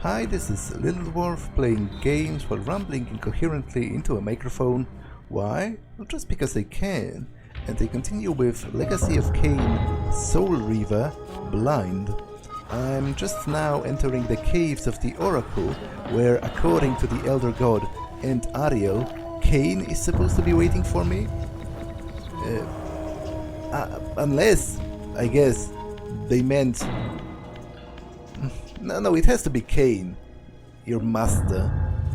Hi, this is Little Dwarf playing games while rambling incoherently into a microphone. Why? Well, just because I can. And I continue with Legacy of Kain, Soul Reaver, Blind. I'm just now entering the caves of the Oracle, where, according to the Elder God and Raziel, Kain is supposed to be waiting for me. Unless, I guess, they meant... No, it has to be Kain, your master.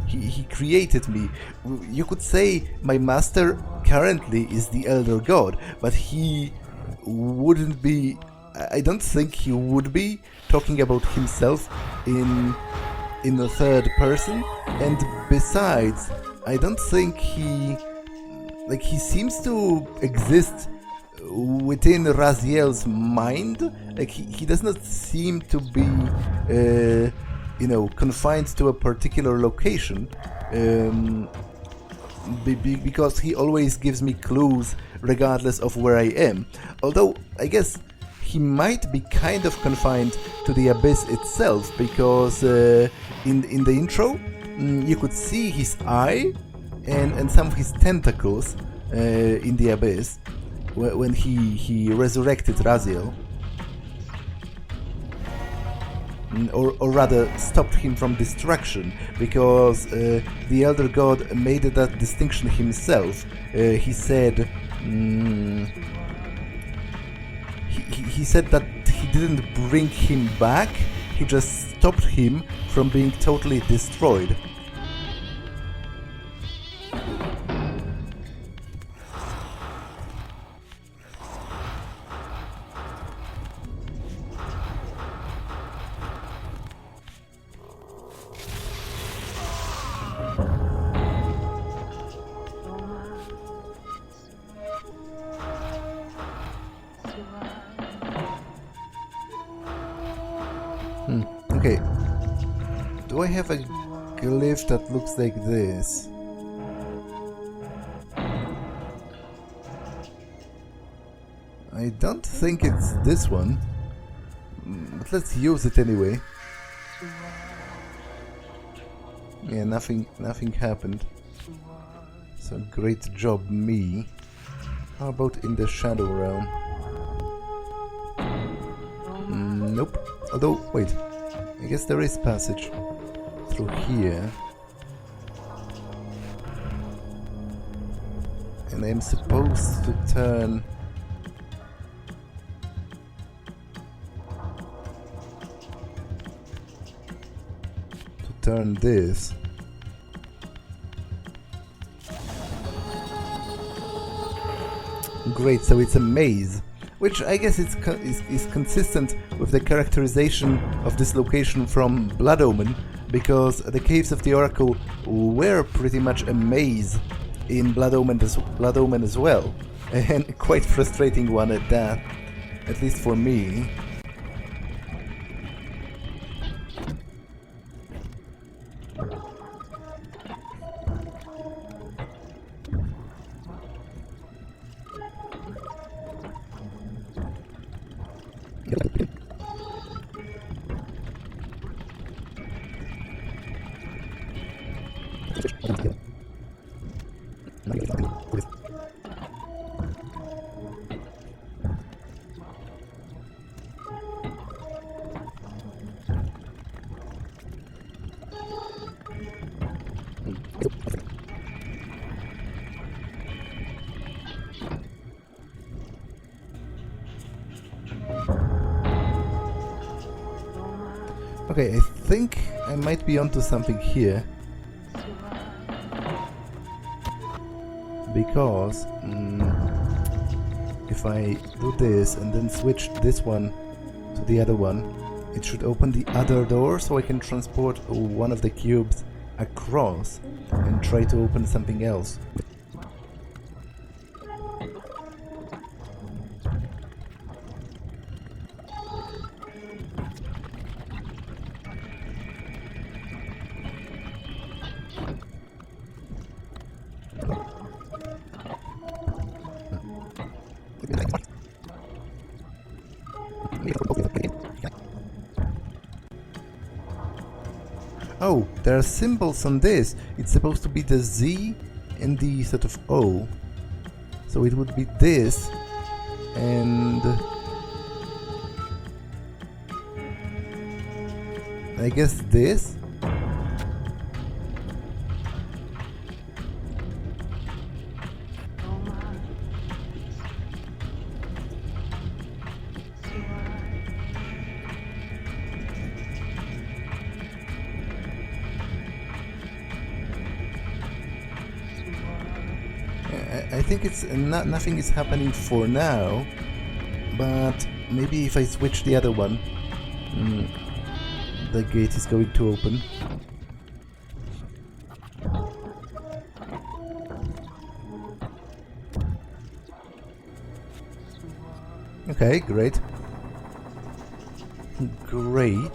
He created me. You could say my master currently is the Elder God, but he wouldn't be... I don't think he would be talking about himself in the third person. And besides, I don't think he seems to exist within Raziel's mind. Like he does not seem to be confined to a particular location, because he always gives me clues regardless of where I am. Although I guess he might be kind of confined to the abyss itself, because in the intro you could see his eye and some of his tentacles in the abyss when he resurrected Raziel, or rather stopped him from destruction, because the Elder God made that distinction himself. He said he said that he didn't bring him back, he just stopped him from being totally destroyed. Okay, do I have a glyph that looks like this? I don't think it's this one, but let's use it anyway. Yeah, nothing happened. So great job, me. How about in the Shadow Realm? Nope. Although, wait. I guess there is passage through here. And I'm supposed to turn... this. Great, so it's a maze, which I guess is consistent with the characterization of this location from Blood Omen, because the caves of the Oracle were pretty much a maze in Blood Omen as well, and quite frustrating one at that, at least for me. Okay, I think I might be onto something here, because if I do this and then switch this one to the other one, it should open the other door, so I can transport one of the cubes across and try to open something else. Oh, there are symbols on this. It's supposed to be the Z and the sort of O. So it would be this and I guess this? I think it's nothing is happening for now, but maybe if I switch the other one, the gate is going to open. Okay, great. Great.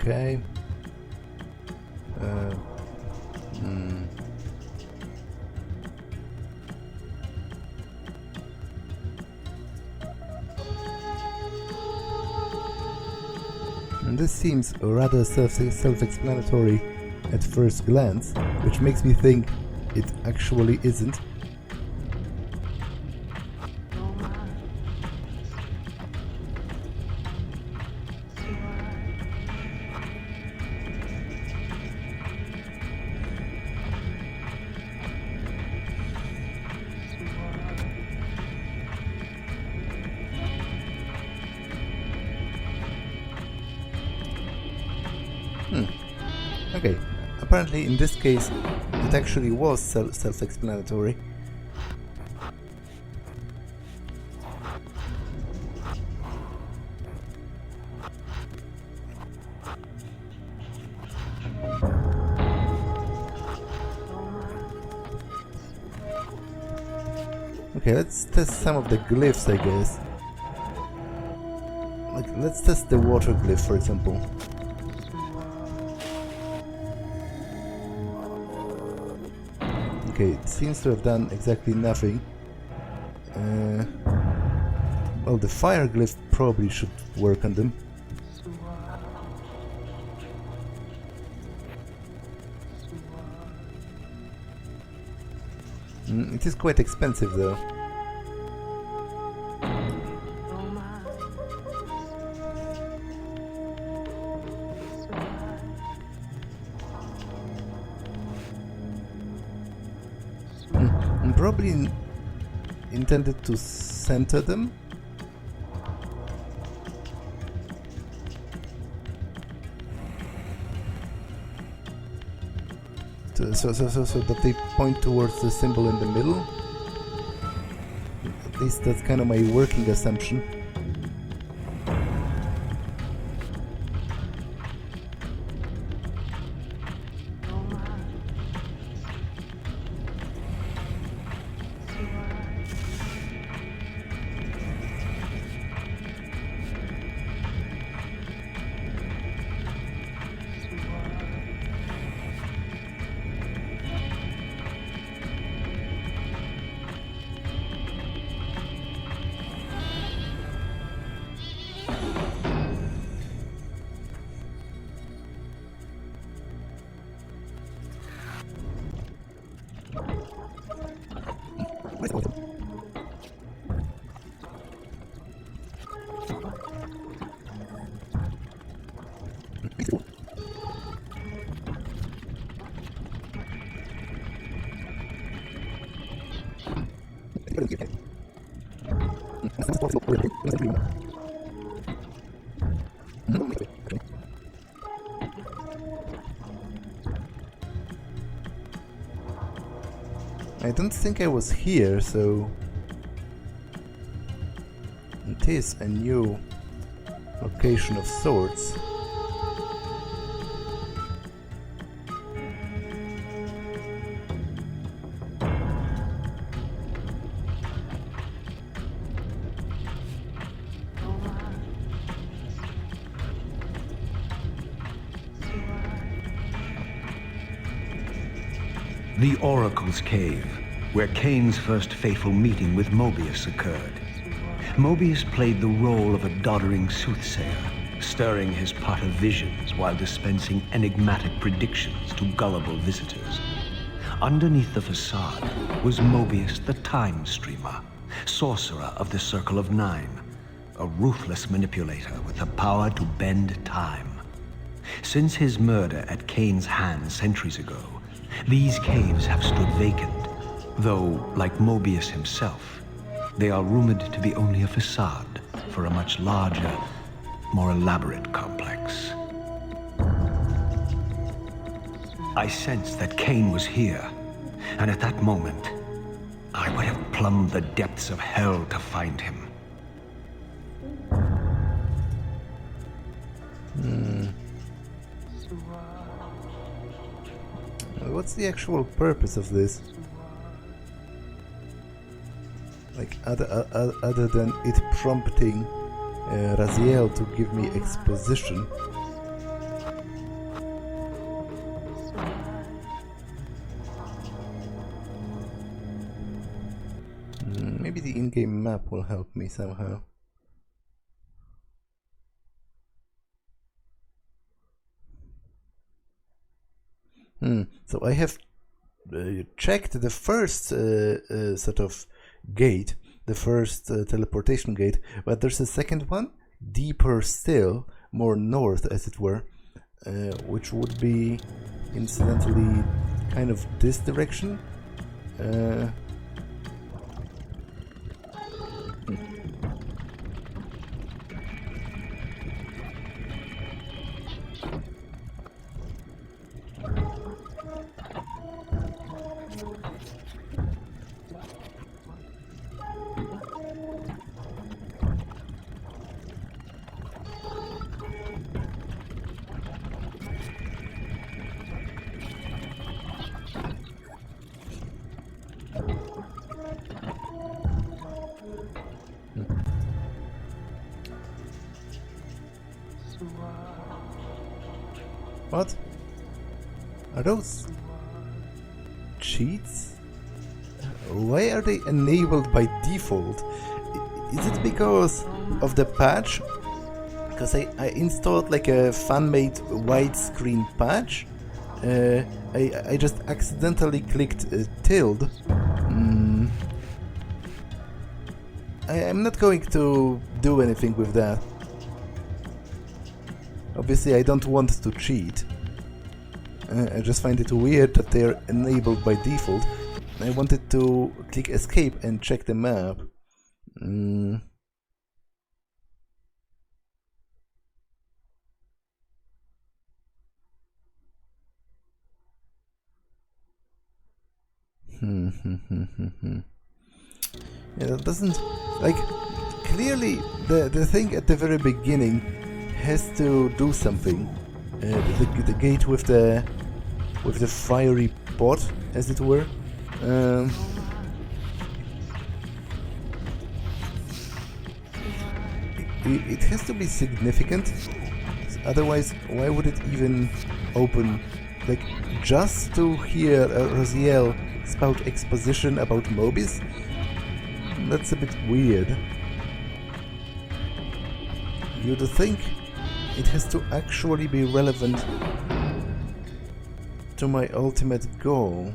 Okay. And this seems rather self-explanatory at first glance, which makes me think it actually isn't. Okay, apparently in this case it actually was self-explanatory. Okay, let's test some of the glyphs, I guess. Like, let's test the water glyph, for example. Okay, it seems to have done exactly nothing. Well, the fire glyph probably should work on them. It is quite expensive though. I'm probably intended to center them. So that they point towards the symbol in the middle. At least that's kind of my working assumption. I don't think I was here, so it is a new location of sorts. The Oracle's Cave, where Kain's first fateful meeting with Mobius occurred. Mobius played the role of a doddering soothsayer, stirring his pot of visions while dispensing enigmatic predictions to gullible visitors. Underneath the facade was Mobius the Time Streamer, sorcerer of the Circle of Nine, a ruthless manipulator with the power to bend time. Since his murder at Kain's hands centuries ago, these caves have stood vacant, though, like Mobius himself, they are rumored to be only a facade for a much larger, more elaborate complex. I sensed that Kain was here, and at that moment, I would have plumbed the depths of hell to find him. What's the actual purpose of this? Like, other than it prompting Raziel to give me exposition. Maybe the in-game map will help me somehow. So I have checked the first sort of gate, the first teleportation gate, but there's a second one, deeper still, more north as it were, which would be incidentally kind of this direction. What? Are those cheats? Why are they enabled by default? Is it because of the patch? Because I installed like a fan-made widescreen patch. I just accidentally clicked tilde. I'm not going to do anything with that. Obviously, I don't want to cheat. I just find it weird that they're enabled by default. I wanted to click escape and check the map. Yeah, that doesn't, like, clearly the thing at the very beginning has to do something. The gate with the fiery pot, as it were. It has to be significant, otherwise why would it even open? Like, just to hear Raziel spout exposition about Mobius? That's a bit weird. You'd think it has to actually be relevant to my ultimate goal.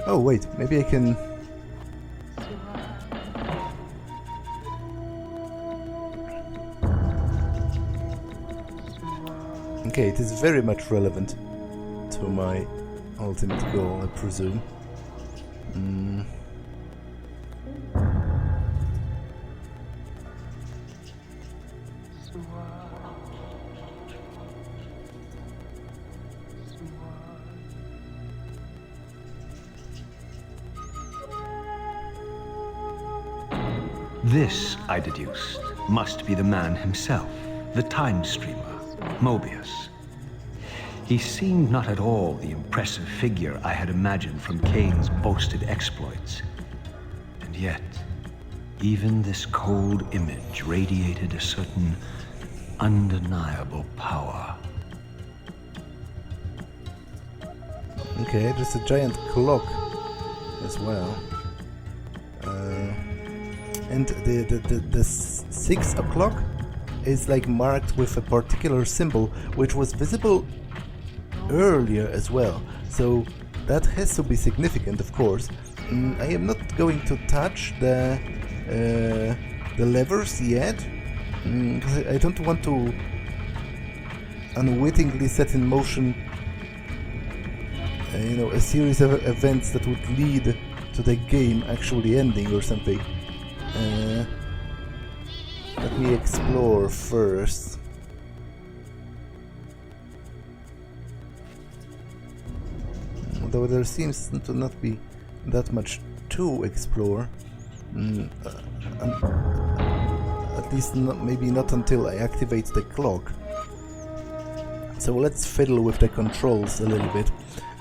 Oh wait, maybe I can... Okay, it is very much relevant to my ultimate goal, I presume. This, I deduced, must be the man himself, the time streamer, Mobius. He seemed not at all the impressive figure I had imagined from Kain's boasted exploits. And yet, even this cold image radiated a certain undeniable power. Okay, there's a giant clock as well. And the 6 o'clock is like marked with a particular symbol which was visible earlier as well. So that has to be significant, of course. I am not going to touch the levers yet, because I don't want to unwittingly set in motion you know, a series of events that would lead to the game actually ending or something. Let me explore first. Although there seems to not be that much to explore. At least maybe not until I activate the clock. So let's fiddle with the controls a little bit.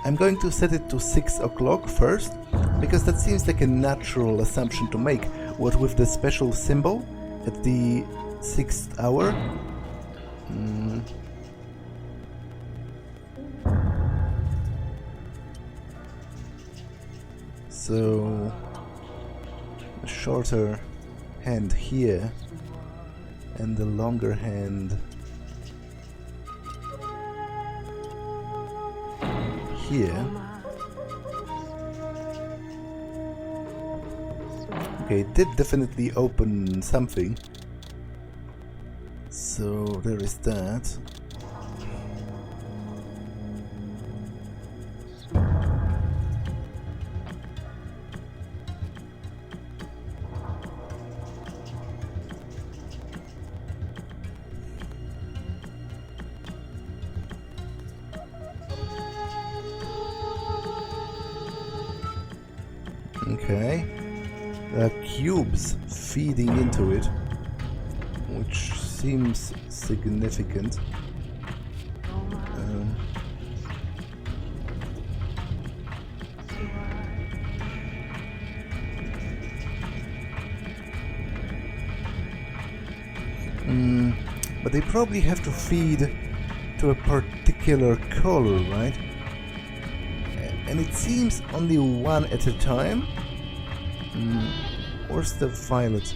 I'm going to set it to 6 o'clock first, because that seems like a natural assumption to make. What with the special symbol at the 6th hour? So a shorter hand here and the longer hand here. Okay, it did definitely open something. So there is that. Okay, there are cubes feeding into it, which seems significant. But they probably have to feed to a particular color, right? And it seems only one at a time. Where's the violet?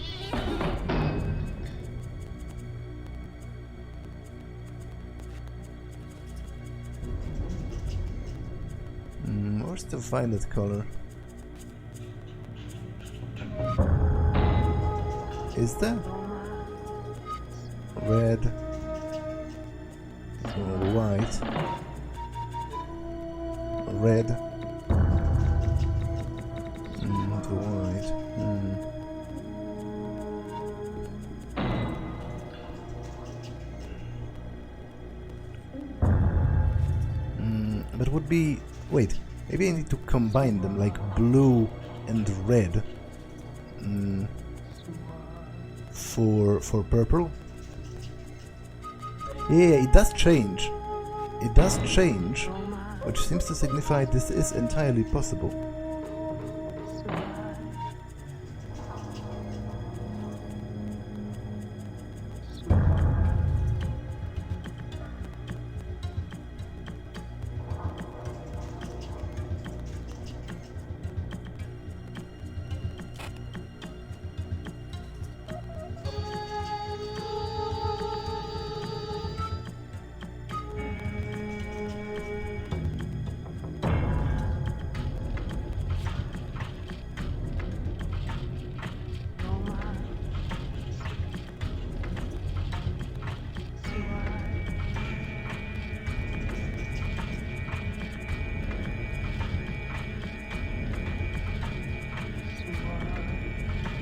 Where's the violet color? Is there? Red. White. Red. White. But would be... Wait, maybe I need to combine them, like blue and red. For purple? Yeah, it does change. It does change, which seems to signify this is entirely possible.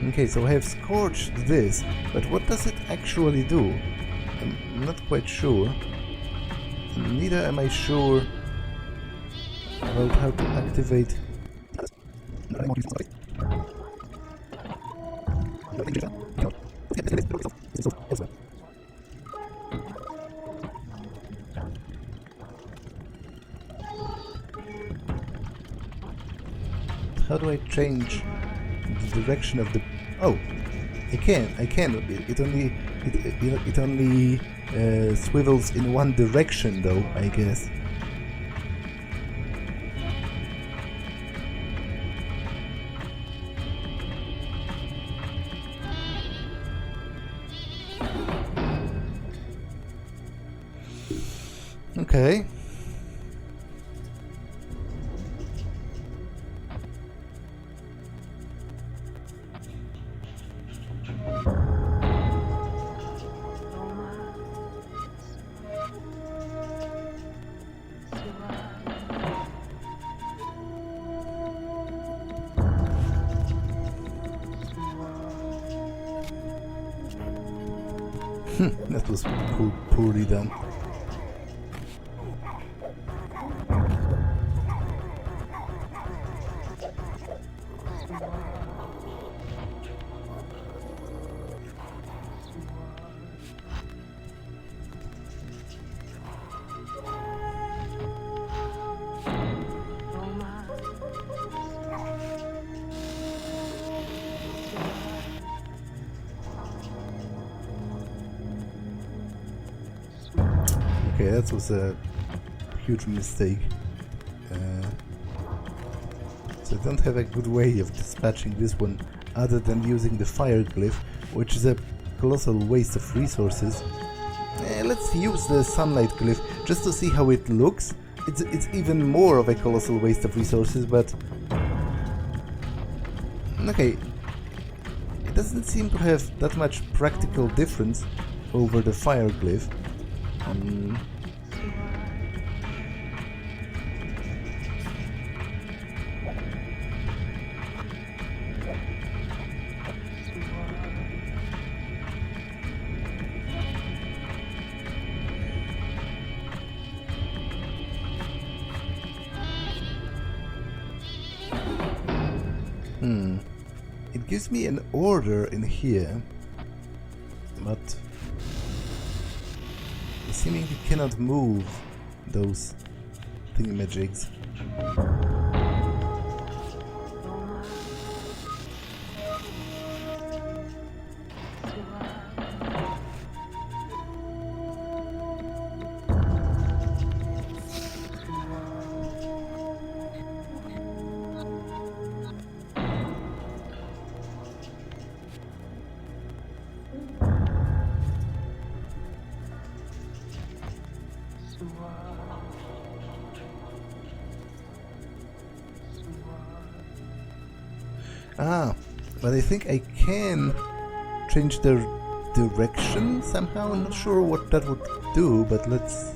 Okay, so I have scorched this, but what does it actually do? I'm not quite sure. Neither am I sure about how to activate... How do I change the direction of the... Oh, I can. It only swivels in one direction, though, I guess. Okay. That was poorly done. Okay, that was a huge mistake. So I don't have a good way of dispatching this one other than using the fire glyph, which is a colossal waste of resources. Let's use the sunlight glyph just to see how it looks. It's even more of a colossal waste of resources, but... Okay, it doesn't seem to have that much practical difference over the fire glyph. It gives me an order in here, but seemingly cannot move those thingamajigs. Ah, but I think I can change their direction somehow. I'm not sure what that would do, but let's...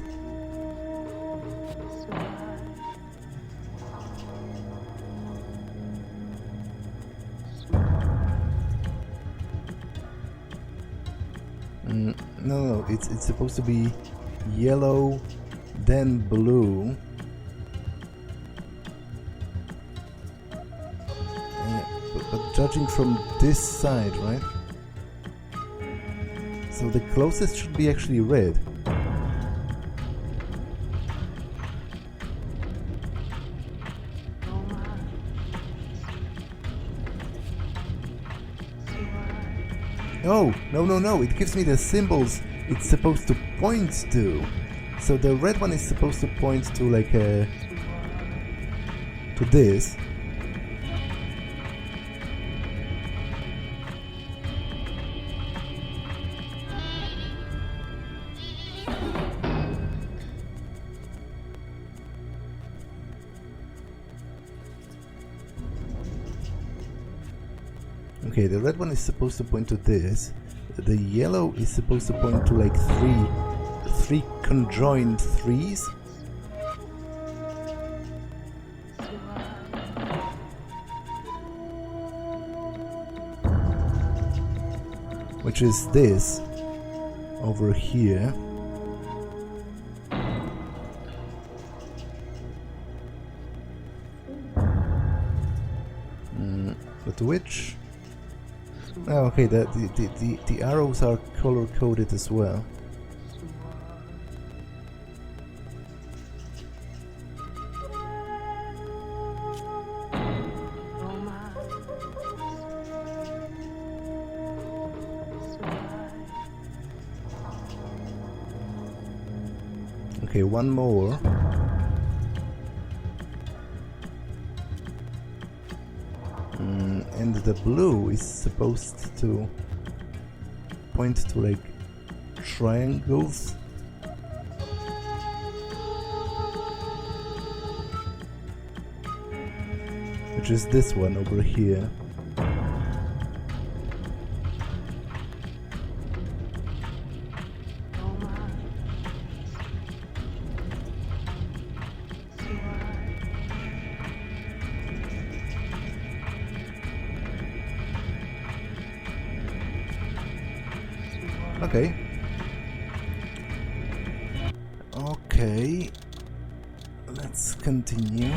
No, it's supposed to be yellow, then blue. But judging from this side, right? So the closest should be actually red. Oh, no, it gives me the symbols it's supposed to point to. So the red one is supposed to point to like to this. Okay, the red one is supposed to point to this. The yellow is supposed to point to like three conjoined threes. Which is this over here. But which? Oh, okay, the arrows are color-coded as well. Okay, one more. And the blue is supposed to point to like triangles. Which is this one over here. Okay. Okay. Let's continue.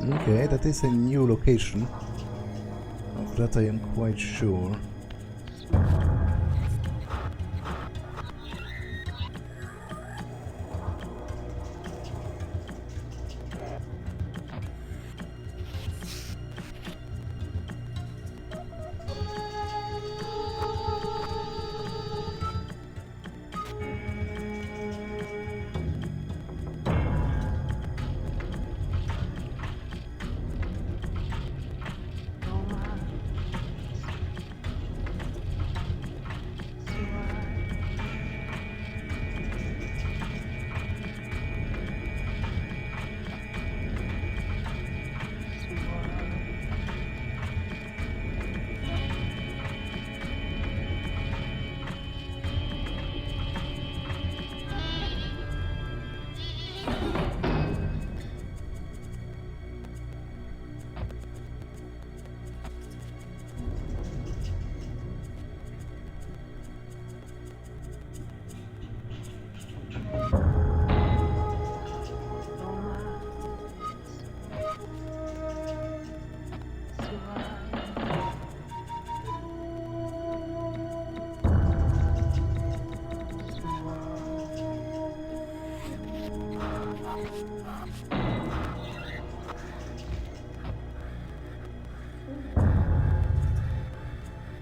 Okay, that is a new location. Of that I am quite sure.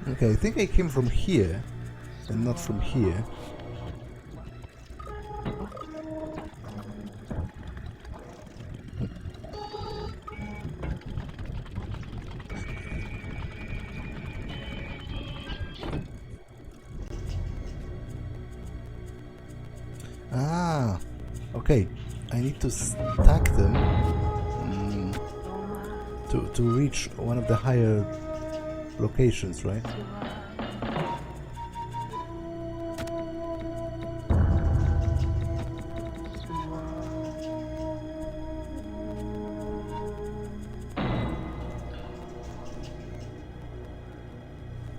Okay, I think I came from here, and not from here. Ah, okay. I need to stack them to reach one of the higher locations, right?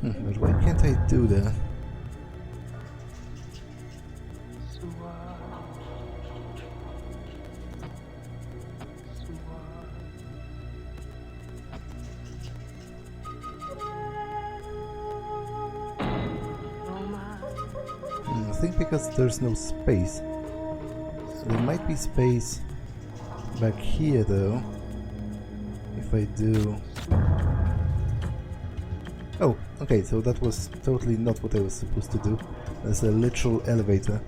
But why can't I do that? I think because there's no space. There might be space back here though. If I do... Oh, okay, so that was totally not what I was supposed to do. There's a literal elevator.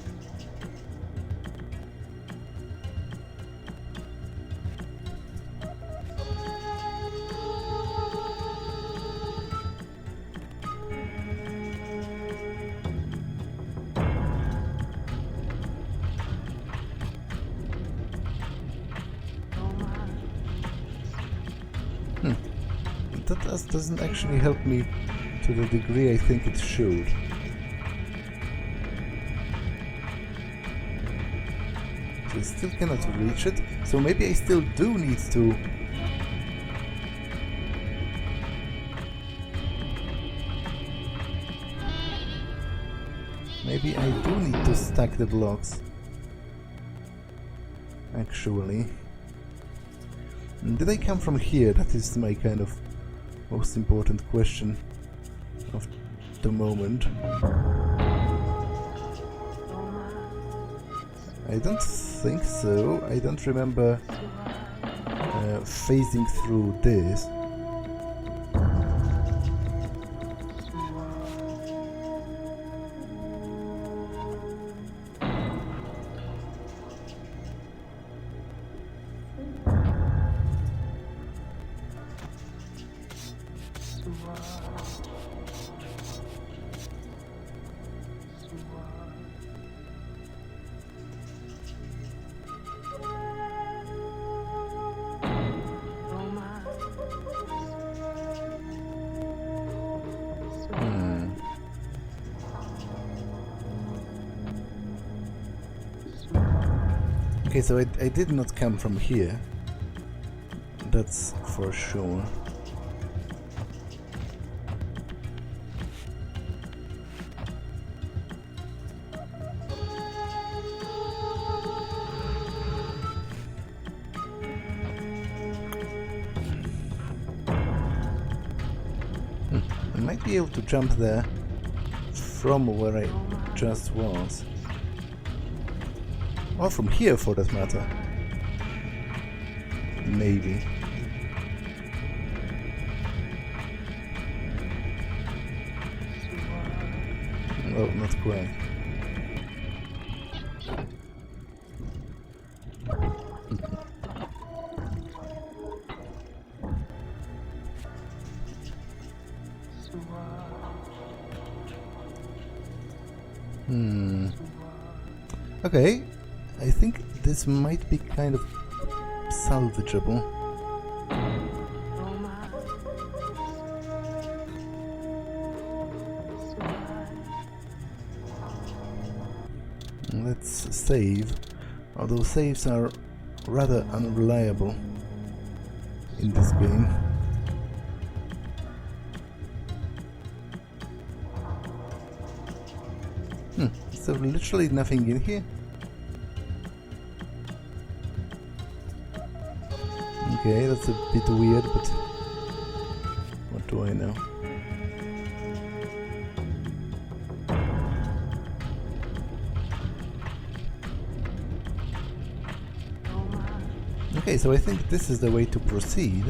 That doesn't actually help me to the degree I think it should. So I still cannot reach it, so maybe I still do need to... Maybe I do need to stack the blocks. Actually. Did I come from here? That is my kind of most important question of the moment. I don't think so. I don't remember phasing through this. Okay, so I did not come from here. That's for sure. I might be able to jump there from where I just was. Or from here, for that matter. Maybe. Oh, not quite. Okay. I think this might be kind of salvageable. Let's save, although saves are rather unreliable in this game. Is there literally nothing in here? Okay, that's a bit weird, but what do I know? Okay, so I think this is the way to proceed.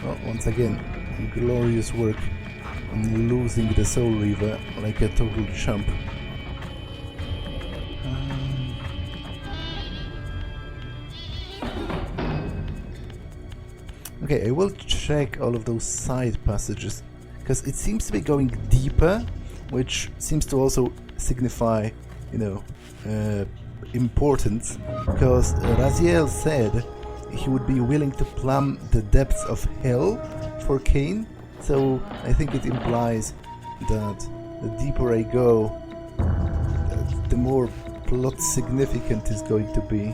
Well, once again, glorious work on losing the Soul Reaver like a total chump. Okay, I will check all of those side passages, because it seems to be going deeper, which seems to also signify, you know, importance, because Raziel said he would be willing to plumb the depths of hell for Kain, so I think it implies that the deeper I go, the more plot significant is going to be.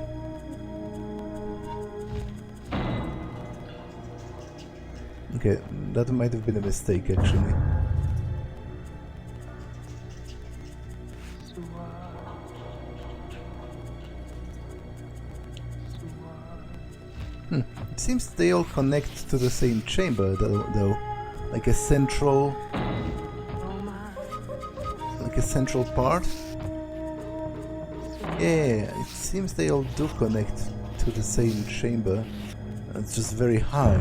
Okay, that might have been a mistake actually. It seems they all connect to the same chamber though. Like a central part. Yeah, it seems they all do connect to the same chamber. It's just very high.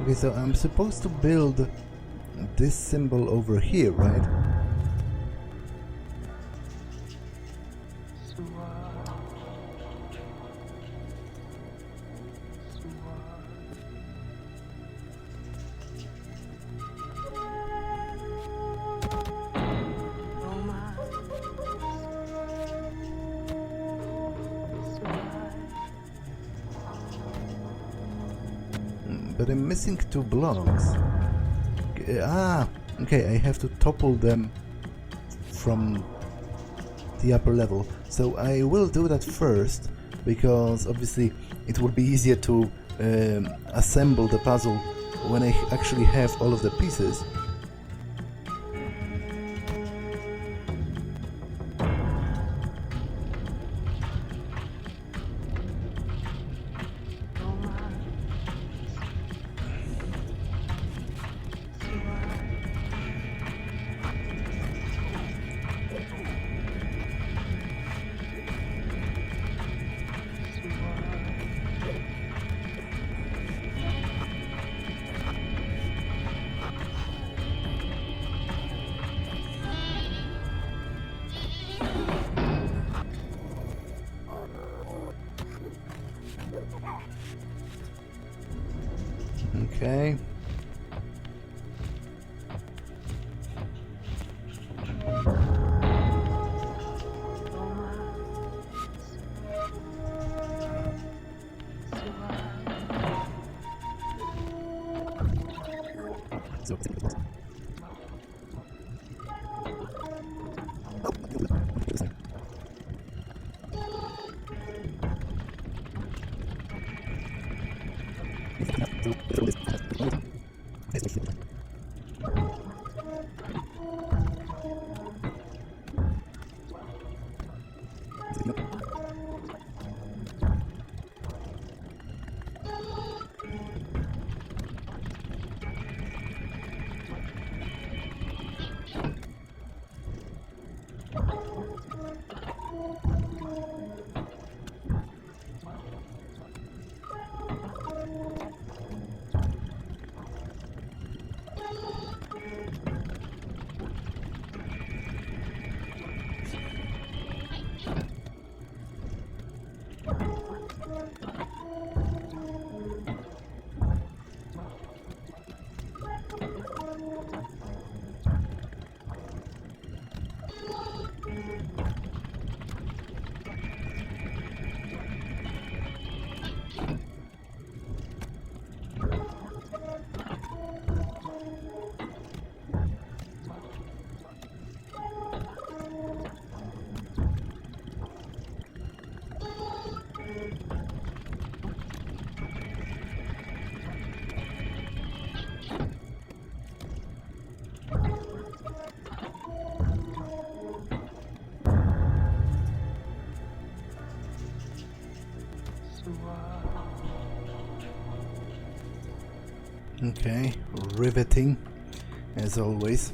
Okay, so I'm supposed to build this symbol over here, right? But I'm missing 2 blocks. Okay, I have to topple them from the upper level. So I will do that first, because obviously it would be easier to assemble the puzzle when I actually have all of the pieces. Okay. Okay, riveting, as always.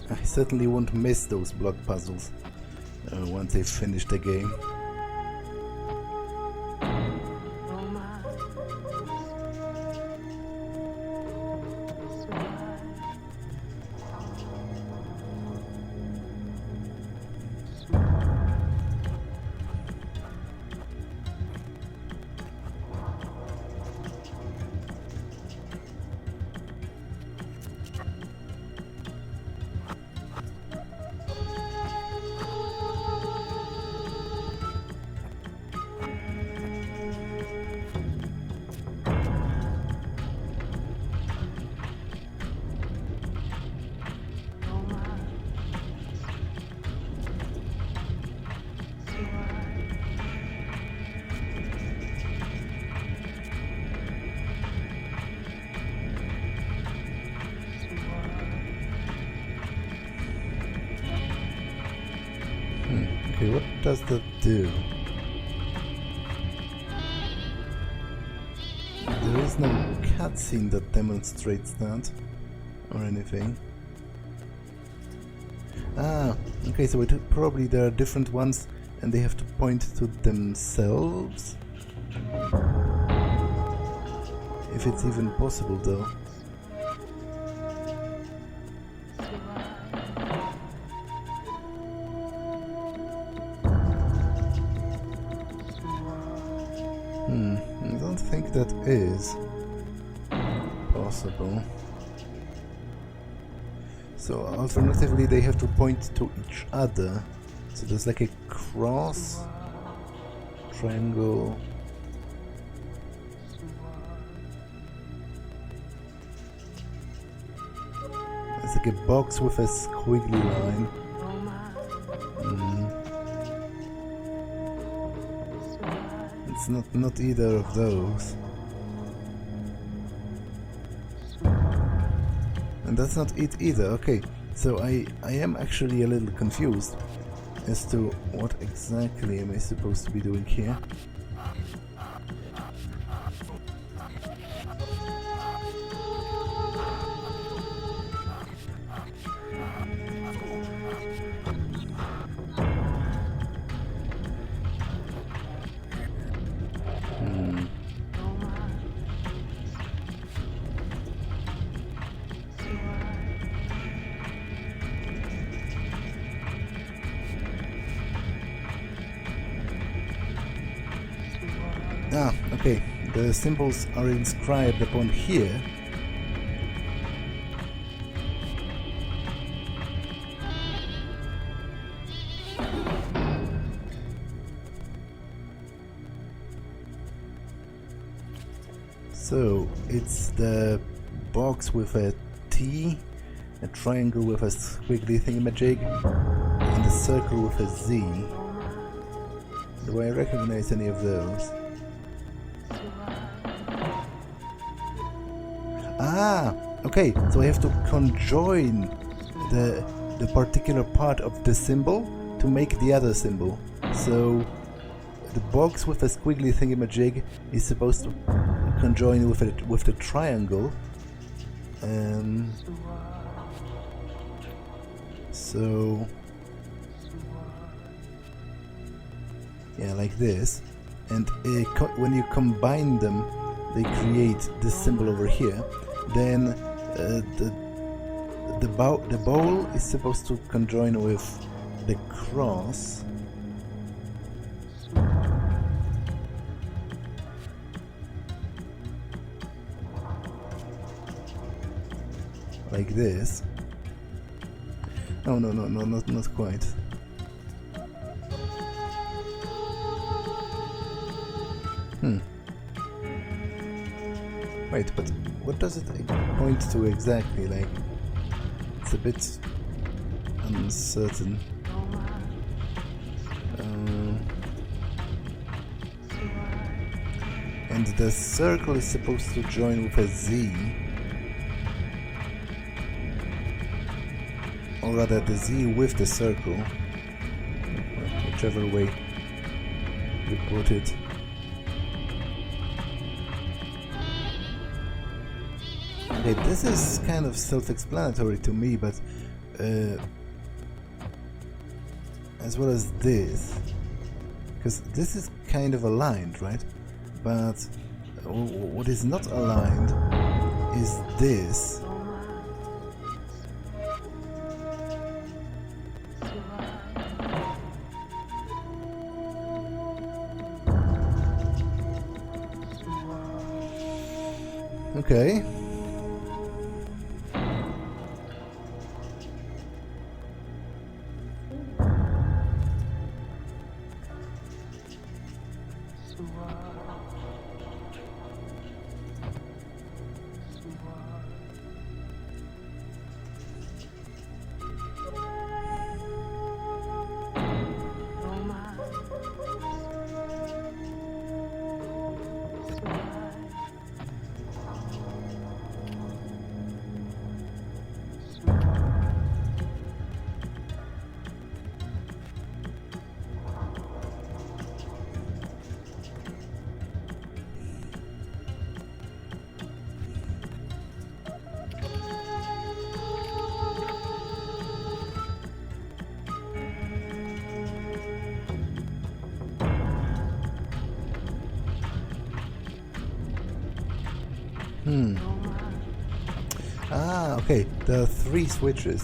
I certainly won't miss those block puzzles once I finish the game. Okay, what does that do? There is no cutscene that demonstrates that, or anything. Ah, okay, so probably there are different ones, and they have to point to themselves? If it's even possible, though. I don't think that is possible. So alternatively they have to point to each other. So there's like a cross, triangle. It's like a box with a squiggly line. It's not either of those. And that's not it either. Okay, so I am actually a little confused as to what exactly am I supposed to be doing here. Ah, okay. The symbols are inscribed upon here. So, it's the box with a T, a triangle with a squiggly thingamajig, and a circle with a Z. Do I recognize any of those? Ah, okay, so I have to conjoin the particular part of the symbol to make the other symbol. So the box with a squiggly thingamajig is supposed to conjoin with the triangle. So yeah, like this. And when you combine them, they create this symbol over here. Then the bowl is supposed to conjoin with the cross. Like this. No, not quite. Wait, but what does it point to exactly? Like, it's a bit uncertain. And the circle is supposed to join with a Z. Or rather, the Z with the circle. Whichever way you put it. Okay, this is kind of self-explanatory to me, but as well as this, because this is kind of aligned, right? But what is not aligned is this. Okay. Ah, okay. There are 3 switches.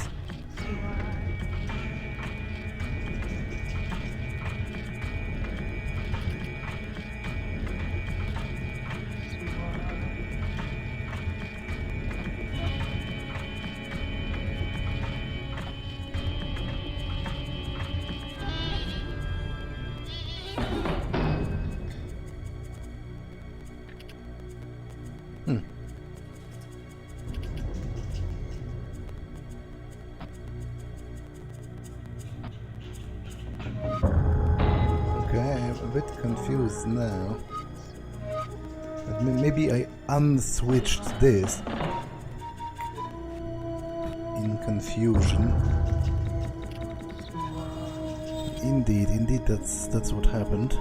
Confused now. But maybe I unswitched this in confusion. Indeed, that's what happened.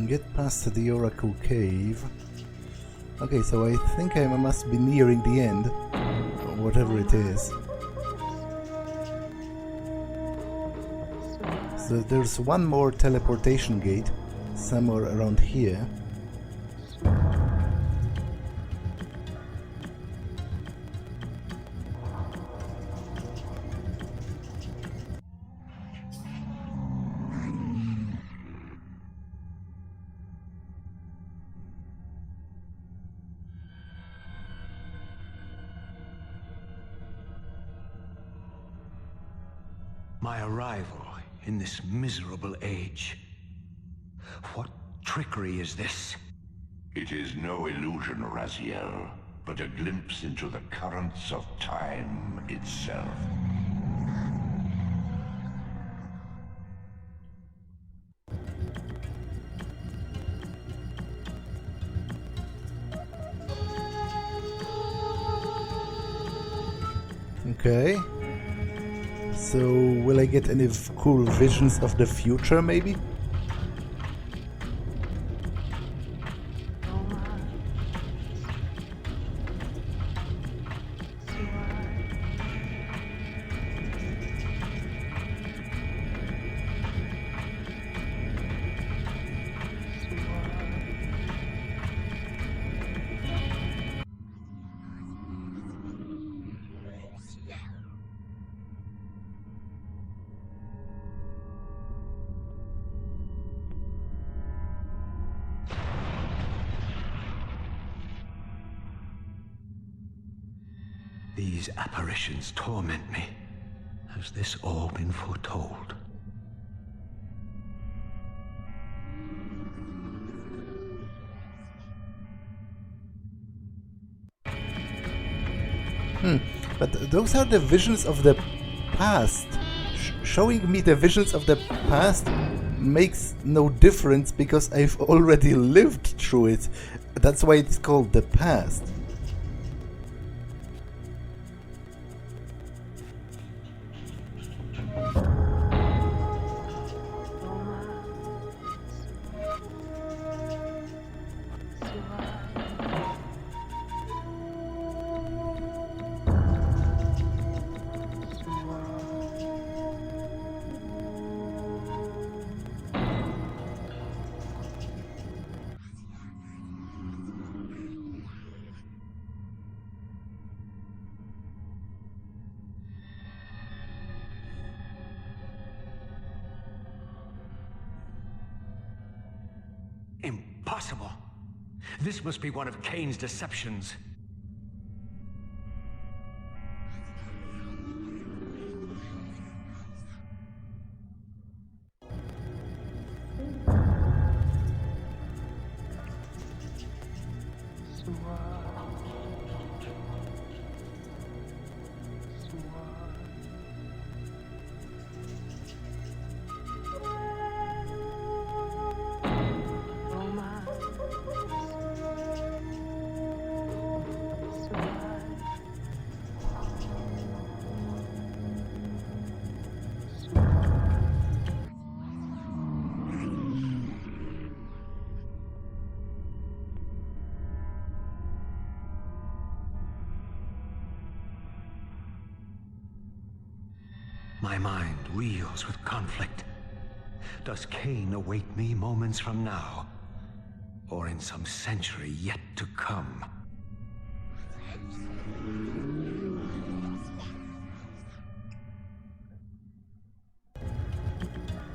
Get past the Oracle Cave. Okay, so I think I must be nearing the end, whatever it is. So there's one more teleportation gate, somewhere around here. My arrival in this miserable age. What trickery is this? It is no illusion, Raziel, but a glimpse into the currents of time itself. Okay. So, will I get any cool visions of the future, maybe? These apparitions torment me. Has this all been foretold? But those are the visions of the past. Showing me the visions of the past makes no difference because I've already lived through it. That's why it's called the past. Impossible! This must be one of Kain's deceptions. My mind reels with conflict. Does Kain await me moments from now? Or in some century yet to come?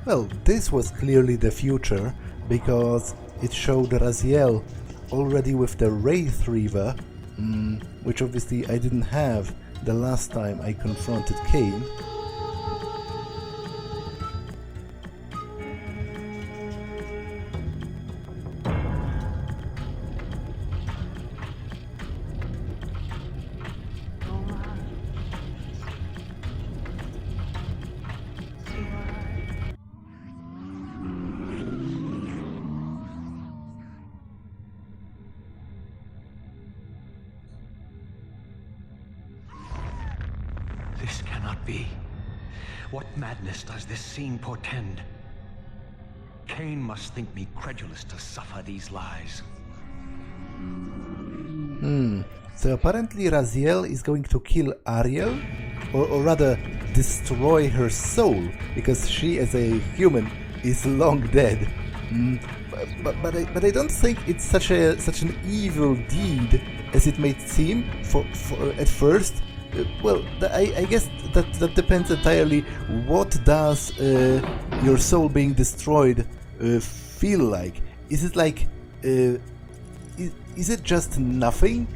Well, this was clearly the future, because it showed Raziel already with the Wraith Reaver, which obviously I didn't have the last time I confronted Kain. This cannot be. What madness does this scene portend? Kain must think me credulous to suffer these lies. So apparently Raziel is going to kill Ariel, or rather destroy her soul, because she as a human is long dead. But I don't think it's such an evil deed as it may seem for at first. Well, I guess that depends entirely. What does your soul being destroyed feel like? Is it like is it just nothing?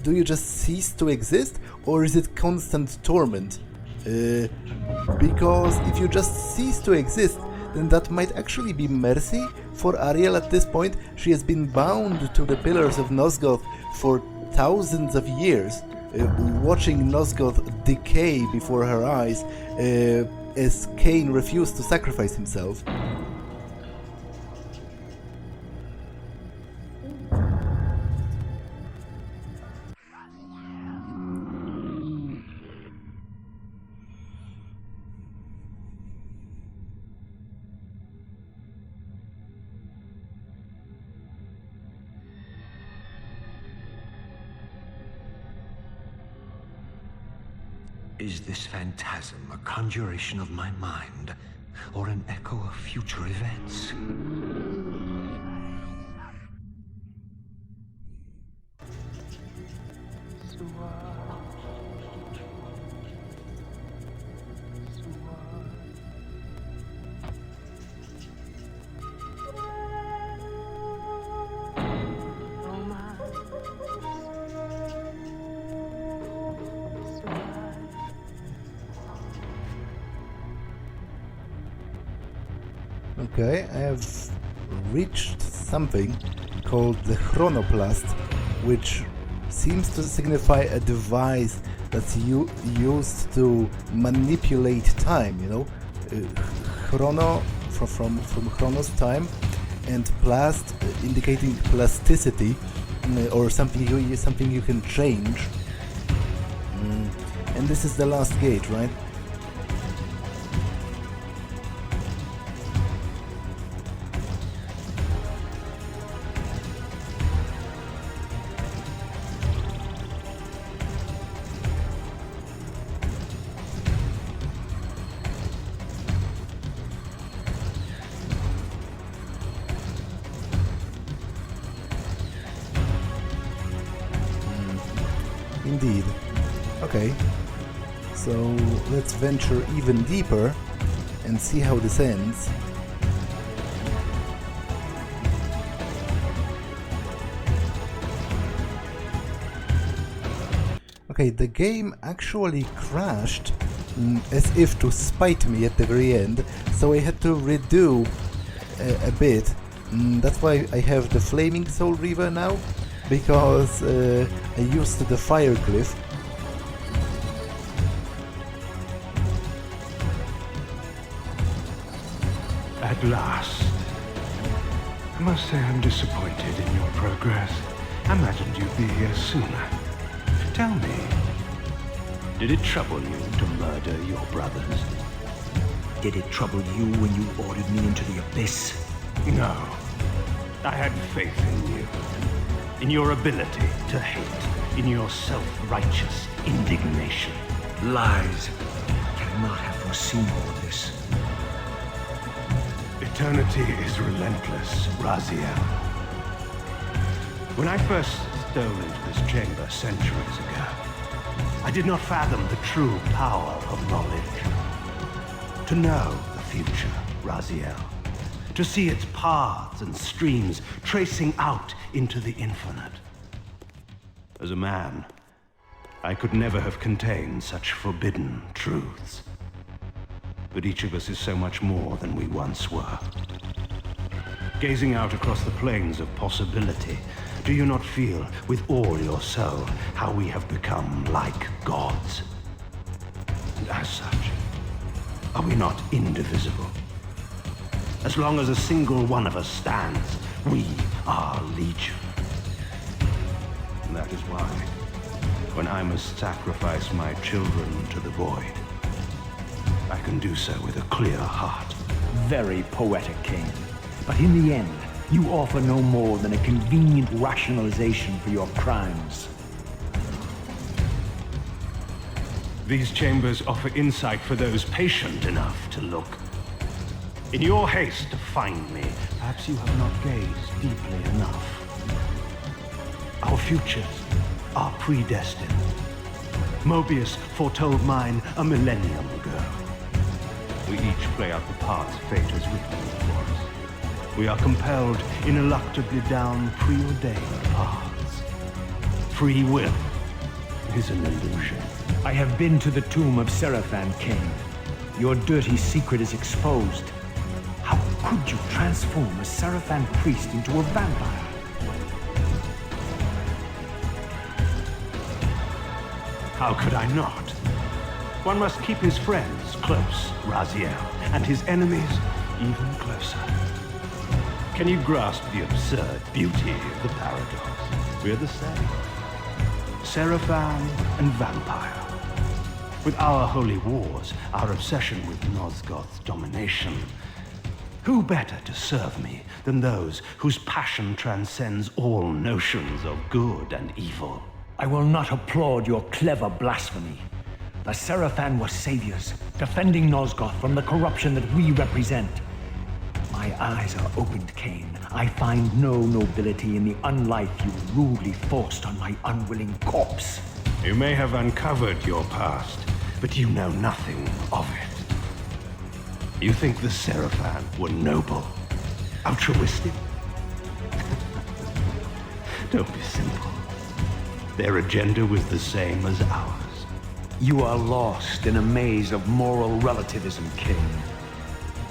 Do you just cease to exist, or is it constant torment? Because if you just cease to exist, then that might actually be mercy for Ariel at this point. She has been bound to the pillars of Nosgoth for thousands of years, watching Nosgoth decay before her eyes as Kain refused to sacrifice himself. Is this phantasm a conjuration of my mind, or an echo of future events? Okay, I have reached something called the Chronoplast, which seems to signify a device that's used to manipulate time, you know? Chrono from Chronos, time, and plast indicating plasticity, or something you can change. And this is the last gate, right? Indeed. Okay. So let's venture even deeper and see how this ends. Okay, the game actually crashed as if to spite me at the very end, so I had to redo a bit. That's why I have the Flaming Soul Reaver now, because I used the fire glyph. At last. I must say I'm disappointed in your progress. I imagined you'd be here sooner. Tell me, did it trouble you to murder your brothers? Did it trouble you when you ordered me into the abyss? No. I had faith in you. In your ability to hate. In your self-righteous indignation. Lies. I cannot have foreseen all this. Eternity is relentless, Raziel. When I first stole into this chamber centuries ago, I did not fathom the true power of knowledge. To know the future, Raziel. To see its paths and streams tracing out into the infinite. As a man, I could never have contained such forbidden truths. But each of us is so much more than we once were. Gazing out across the plains of possibility, do you not feel with all your soul how we have become like gods? And as such, are we not indivisible? As long as a single one of us stands, we are legion. And that is why, when I must sacrifice my children to the void, I can do so with a clear heart. Very poetic, Kain. But in the end, you offer no more than a convenient rationalization for your crimes. These chambers offer insight for those patient enough to look. In your haste to find me, perhaps you have not gazed deeply enough. Our futures are predestined. Mobius foretold mine a millennium ago. We each play out the parts fate has written for us. We are compelled ineluctably down preordained paths. Free will is an illusion. I have been to the tomb of Seraphan, Kain. Your dirty secret is exposed. How could you transform a Seraphan priest into a vampire? How could I not? One must keep his friends close, Raziel, and his enemies even closer. Can you grasp the absurd beauty of the paradox? We're the same. Seraphan and vampire. With our holy wars, our obsession with Nosgoth's domination, who better to serve me than those whose passion transcends all notions of good and evil? I will not applaud your clever blasphemy. The Seraphan were saviors, defending Nosgoth from the corruption that we represent. My eyes are opened, Kain. I find no nobility in the unlife you rudely forced on my unwilling corpse. You may have uncovered your past, but you know nothing of it. You think the Seraphan were noble, altruistic? Don't be simple. Their agenda was the same as ours. You are lost in a maze of moral relativism, Kain.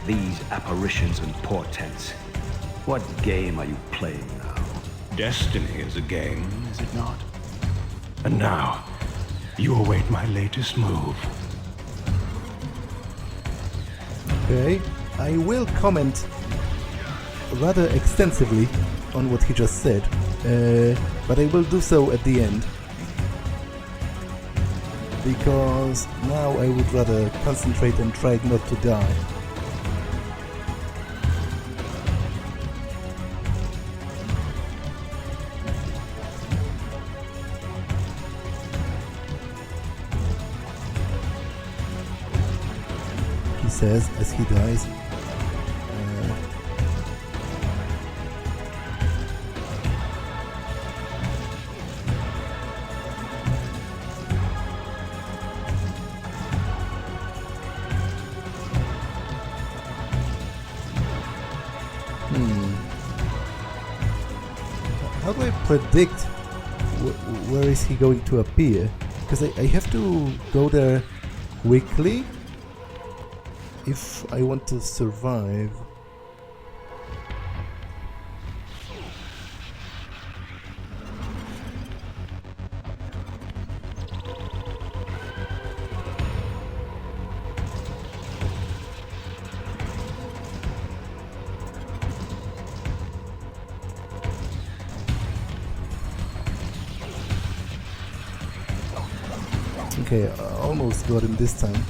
These apparitions and portents. What game are you playing now? Destiny is a game, is it not? And now, you await my latest move. Okay, I will comment rather extensively on what he just said, but I will do so at the end. Because now I would rather concentrate and try not to die. He says as he dies. How do I predict where is he going to appear? Because I have to go there quickly if I want to survive. Okay, I almost got him this time.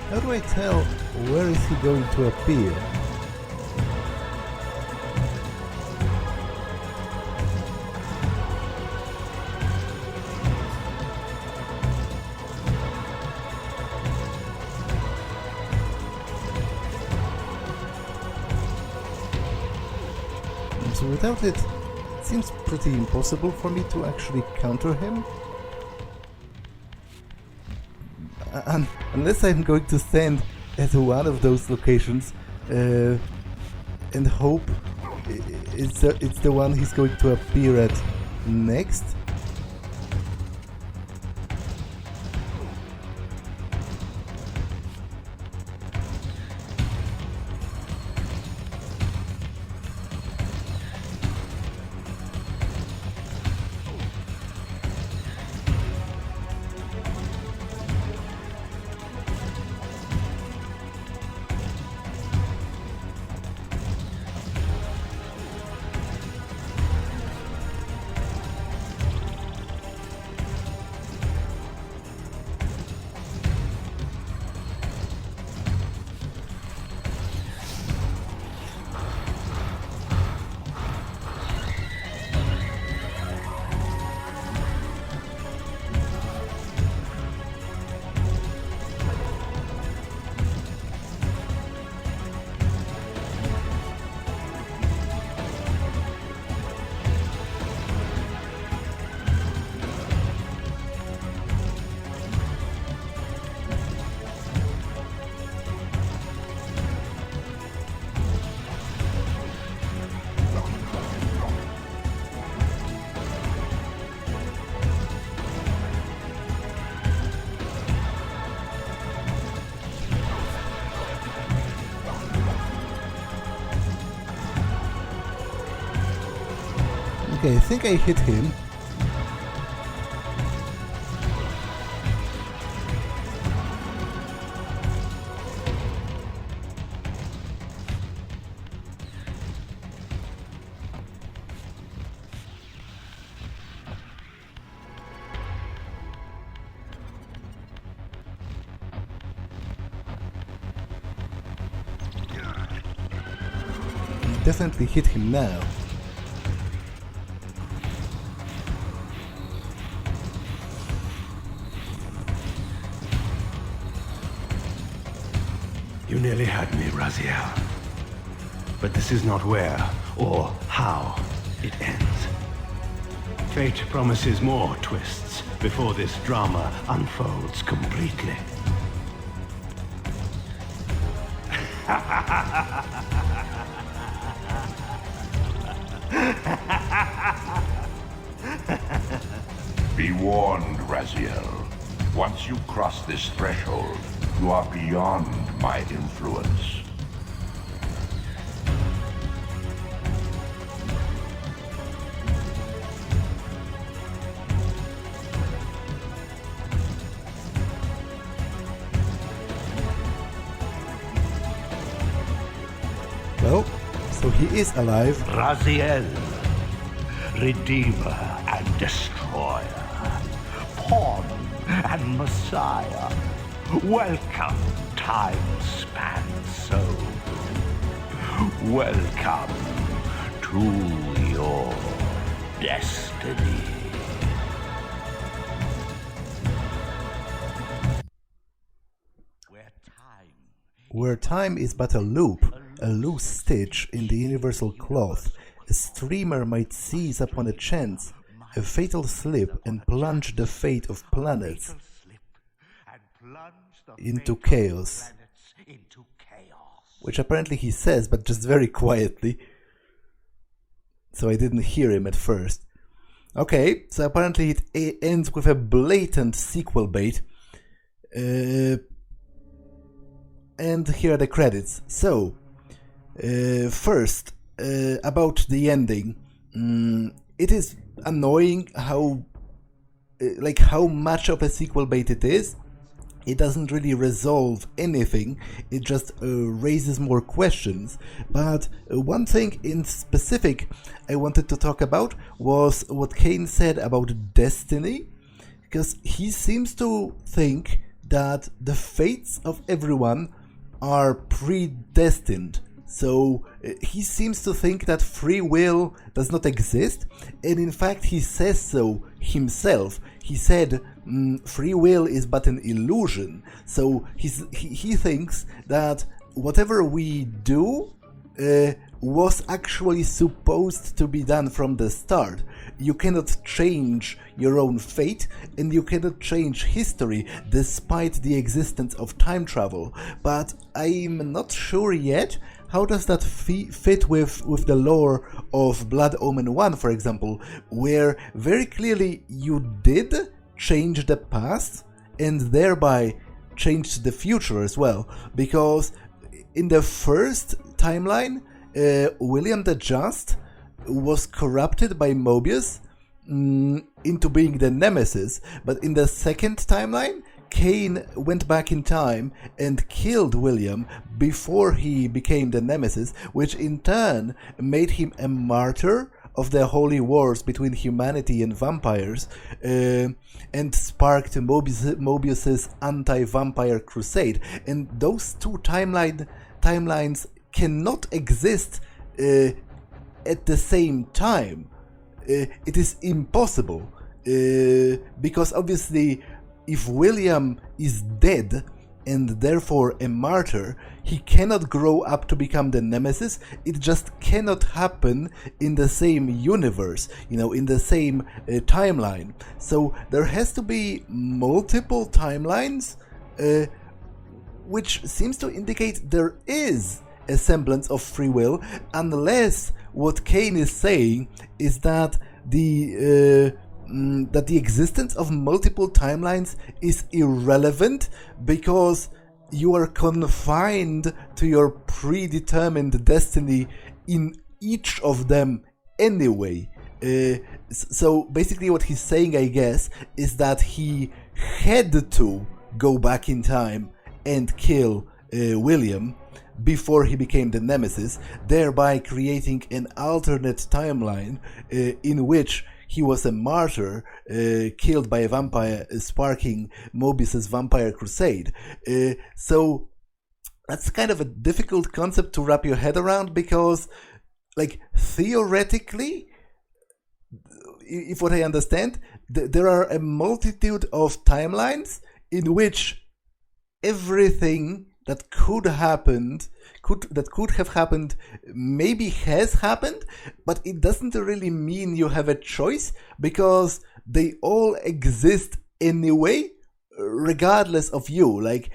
How do I tell where is he going to appear? So without it, it seems pretty impossible for me to actually counter him. Unless I'm going to stand at one of those locations and hope it's the one he's going to appear at next. Okay, I think I hit him. definitely hit him now. You nearly had me, Raziel. But this is not where or how it ends. Fate promises more twists before this drama unfolds completely. Be warned, Raziel. Once you cross this threshold, you are beyond my influence. Well, so he is alive. Raziel, Redeemer and Destroyer, Pawn and Messiah. Welcome, time-span soul. Welcome to your destiny. Where time is but a loop, a loose stitch in the universal cloth, a streamer might seize upon a chance, a fatal slip, and plunge the fate of planets into chaos. Which apparently he says, but just very quietly. So I didn't hear him at first. Okay, so apparently it ends with a blatant sequel bait. And here are the credits. So, first, about the ending. It is annoying how much of a sequel bait it is. It doesn't really resolve anything, it just raises more questions. But one thing in specific I wanted to talk about was what Kain said about destiny, because he seems to think that the fates of everyone are predestined. So he seems to think that free will does not exist, and in fact he says so himself. He said free will is but an illusion. So he thinks that whatever we do was actually supposed to be done from the start. You cannot change your own fate, and you cannot change history despite the existence of time travel. But I'm not sure yet how does that fit with the lore of Blood Omen 1, for example, where very clearly you did change the past and thereby changed the future as well. Because in the first timeline, William the Just was corrupted by Mobius into being the Nemesis, but in the second timeline, Kain went back in time and killed William before he became the Nemesis, which in turn made him a martyr of the holy wars between humanity and vampires, and sparked Mobius's anti-vampire crusade. And those two timelines cannot exist at the same time. It is impossible, because obviously if William is dead and therefore a martyr, he cannot grow up to become the Nemesis. It just cannot happen in the same universe, in the same timeline. So there has to be multiple timelines, which seems to indicate there is a semblance of free will, unless what Kain is saying is that the existence of multiple timelines is irrelevant because you are confined to your predetermined destiny in each of them anyway. So basically what he's saying, I guess, is that he had to go back in time and kill William before he became the Nemesis, thereby creating an alternate timeline in which he was a martyr killed by a vampire, sparking Mobius's vampire crusade. So that's kind of a difficult concept to wrap your head around, because like theoretically, if what I understand, there are a multitude of timelines in which everything that could have happened maybe has happened, but it doesn't really mean you have a choice because they all exist anyway, regardless of you. Like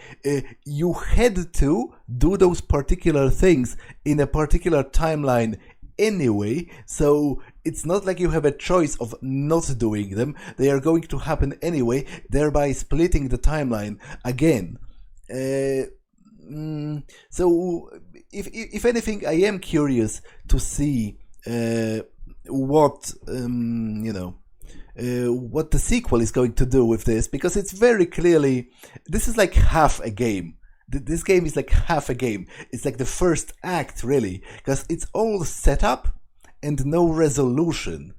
you had to do those particular things in a particular timeline anyway, so it's not like you have a choice of not doing them. They are going to happen anyway, thereby splitting the timeline again. So if anything, I am curious to see what what the sequel is going to do with this, because it's very clearly, this is like half a game. This game is like half a game. It's like the first act, really, because it's all set up and no resolution.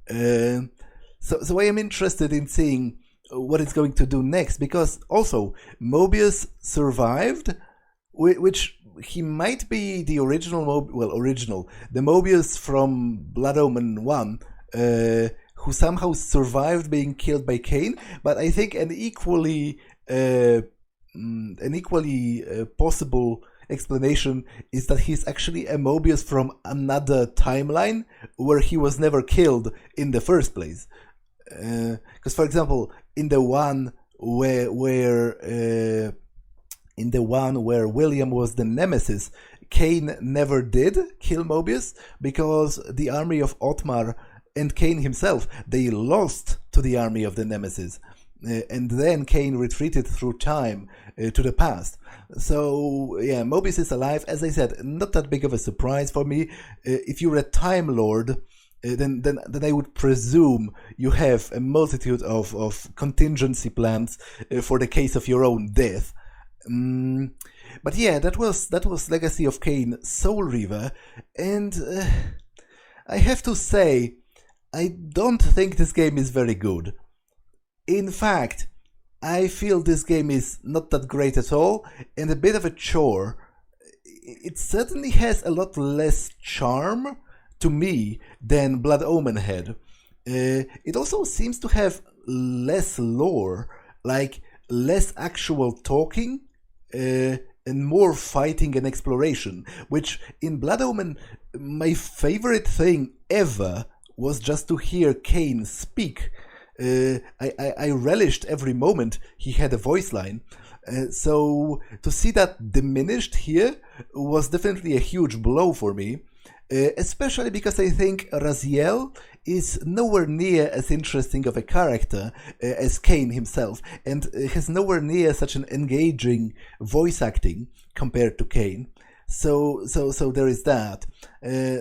So I am interested in seeing what it's going to do next, because also Mobius survived, which he might be the original the Mobius from Blood Omen 1, who somehow survived being killed by Kain, but I think an equally possible explanation is that he's actually a Mobius from another timeline where he was never killed in the first place. Because, for example, in the one where William was the nemesis, Kain never did kill Mobius because the army of Otmar and Kain himself, they lost to the army of the nemesis. And then Kain retreated through time to the past. So, yeah, Mobius is alive. As I said, not that big of a surprise for me. If you're a Time Lord, then I would presume you have a multitude of contingency plans for the case of your own death. But yeah, that was Legacy of Kain, Soul Reaver, and I have to say, I don't think this game is very good. In fact, I feel this game is not that great at all, and a bit of a chore. It certainly has a lot less charm to me than Blood Omen had. It also seems to have less lore, like less actual talking, and more fighting and exploration, which in Blood Omen, my favorite thing ever was just to hear Kain speak. I relished every moment he had a voice line. So to see that diminished here was definitely a huge blow for me, especially because I think Raziel is nowhere near as interesting of a character as Kain himself, and has nowhere near such an engaging voice acting compared to Kain. So there is that.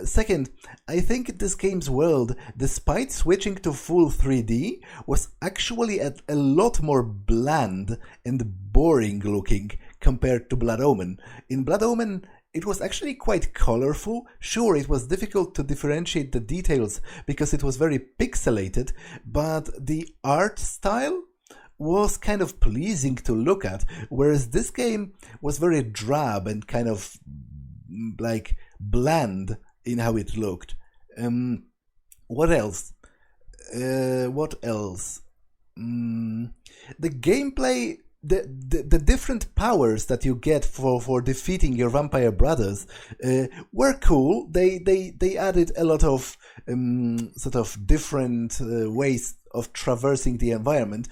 Second, I think this game's world, despite switching to full 3D, was actually a lot more bland and boring looking compared to Blood Omen. In Blood Omen, it was actually quite colorful. Sure, it was difficult to differentiate the details because it was very pixelated, but the art style was kind of pleasing to look at, whereas this game was very drab and kind of like bland in how it looked. What else? The gameplay, the different powers that you get for defeating your vampire brothers were cool. They added a lot of sort of different ways of traversing the environment,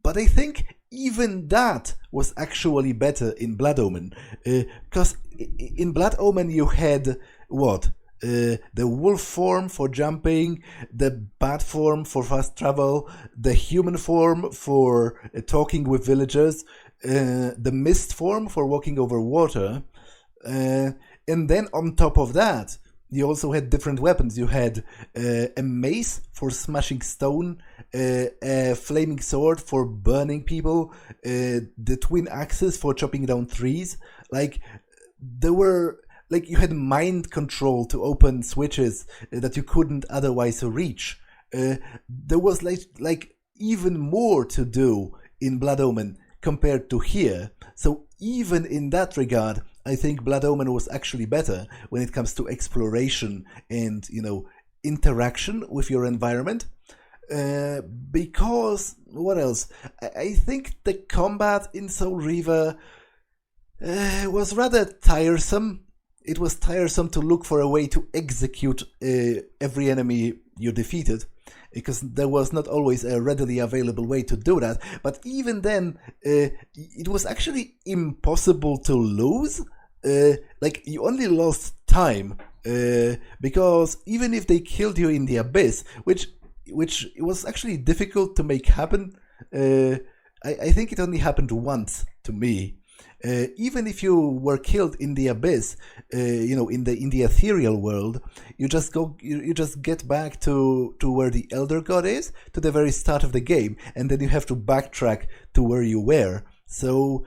but I think even that was actually better in Blood Omen, because in Blood Omen you had the wolf form for jumping, the bat form for fast travel, the human form for talking with villagers, the mist form for walking over water, and then on top of that you also had different weapons. You had a mace for smashing stone, a flaming sword for burning people, the twin axes for chopping down trees. Like, there were, like, you had mind control to open switches that you couldn't otherwise reach. There was like even more to do in Blood Omen compared to here. So even in that regard, I think Blood Omen was actually better when it comes to exploration and, interaction with your environment. Because, what else? I think the combat in Soul Reaver was rather tiresome. It was tiresome to look for a way to execute every enemy you defeated, because there was not always a readily available way to do that. But even then, it was actually impossible to lose. You only lost time, because even if they killed you in the abyss, which was actually difficult to make happen, I think it only happened once to me. Even if you were killed in the abyss, in the ethereal world, you just get back to where the Elder God is, to the very start of the game, and then you have to backtrack to where you were. So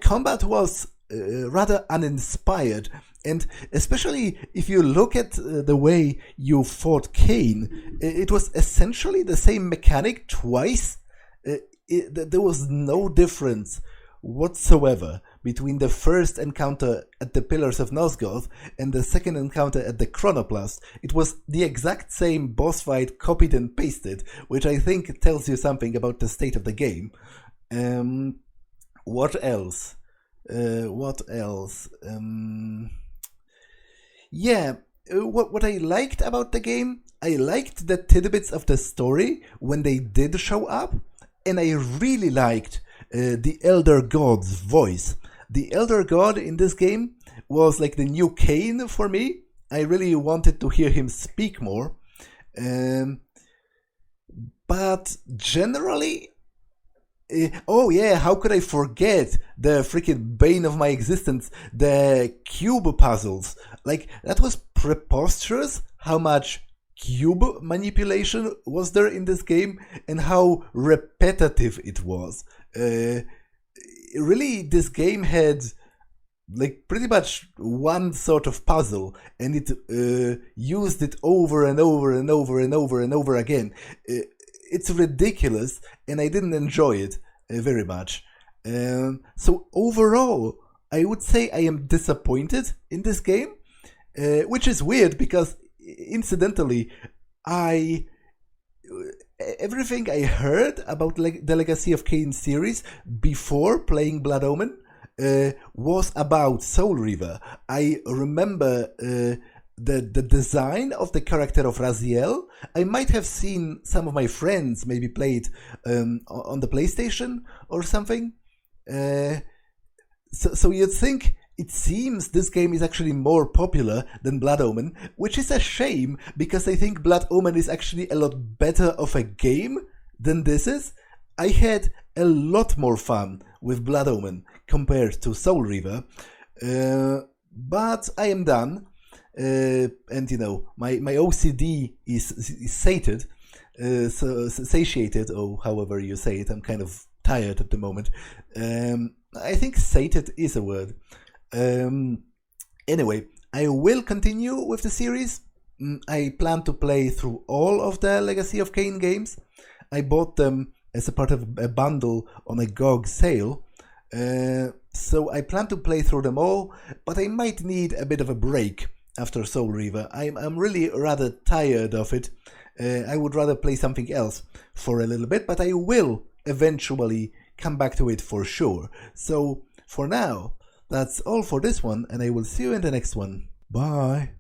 combat was rather uninspired, and especially if you look at the way you fought Kain, it was essentially the same mechanic twice. There was no difference whatsoever between the first encounter at the Pillars of Nosgoth and the second encounter at the Chronoplast. It was the exact same boss fight, copied and pasted, which I think tells you something about the state of the game. What else? What I liked about the game, I liked the tidbits of the story when they did show up, and I really liked the Elder God's voice. The Elder God in this game was like the new Kain for me. I really wanted to hear him speak more. But generally, how could I forget the freaking bane of my existence, the cube puzzles? Like, that was preposterous how much cube manipulation was there in this game and how repetitive it was. Really, this game had like pretty much one sort of puzzle, and it used it over and over and over and over and over again. It's ridiculous, and I didn't enjoy it very much. So overall, I would say I am disappointed in this game, which is weird because, incidentally, everything I heard about the Legacy of Kain series before playing Blood Omen was about Soul Reaver. I remember the design of the character of Raziel. I might have seen some of my friends maybe play it on the PlayStation or something. So you'd think, it seems this game is actually more popular than Blood Omen, which is a shame, because I think Blood Omen is actually a lot better of a game than this is. I had a lot more fun with Blood Omen compared to Soul Reaver, but I am done, and my OCD is sated, satiated, or however you say it. I'm kind of tired at the moment. I think sated is a word. Anyway, I will continue with the series. I plan to play through all of the Legacy of Kain games. I bought them as a part of a bundle on a GOG sale. So I plan to play through them all, but I might need a bit of a break after Soul Reaver. I'm really rather tired of it. I would rather play something else for a little bit, but I will eventually come back to it for sure. So for now, that's all for this one, and I will see you in the next one. Bye.